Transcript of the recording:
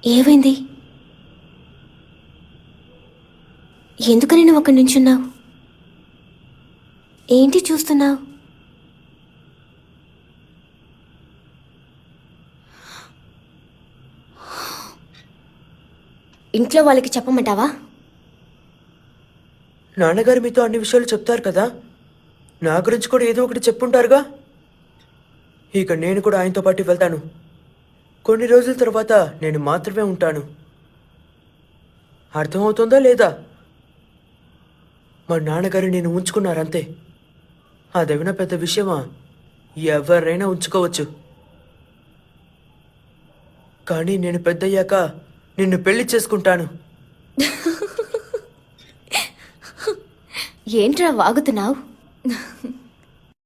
ఏమైంది? ఎందుకని నువ్వు అక్కడి నుంచున్నావు? ఏంటి చూస్తున్నావు? ఇంట్లో వాళ్ళకి చెప్పమంటావా? నాన్నగారు మీతో అన్ని విషయాలు చెప్తారు కదా, నా గురించి కూడా ఏదో ఒకటి చెప్పుంటారుగా. ఇక నేను కూడా ఆయనతో పాటు వెళ్తాను. కొన్ని రోజుల తర్వాత నేను మాత్రమే ఉంటాను. అర్థమవుతుందా లేదా? మా నాన్నగారు నేను ఉంచుకున్నారంతే. అదేమైనా పెద్ద విషయమా? ఎవరైనా ఉంచుకోవచ్చు. కానీ నేను పెద్దయ్యాక నిన్ను పెళ్లి చేసుకుంటాను. ఏంట్రా వాగుతున్నావు?